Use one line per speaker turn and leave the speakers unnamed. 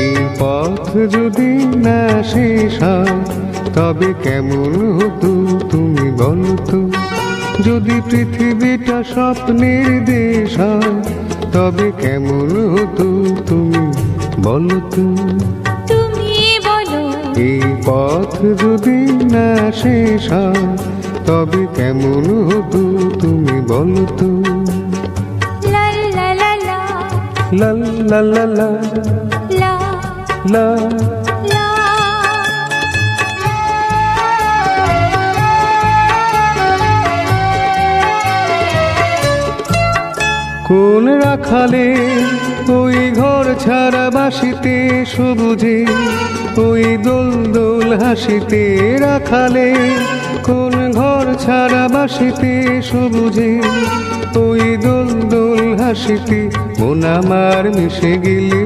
এই পথ যদি না শেষ হয় তবে কেমন হতো তুমি বলো তো। যদি পৃথিবীটা স্বপ্নের দেশ হয় তবে কেমন হতো তুমি বলো তো।
তুমি বলো
এই পথ যদি না শেষ হয় তবে কেমন হতো তুমি বলো তো।
লা লা লা লা
লা লা লা লা
লা
লা।
লা।
কোন রাখালে ওই ঘর ছাড়া বাসিতে সবুজে ওই দোল দোল হাসিতে রাখালে। কোন ঘর ছাড়া বাসিতে সবুজে ওই দোল দোল হাসিতে মন আমার মিশে গেলে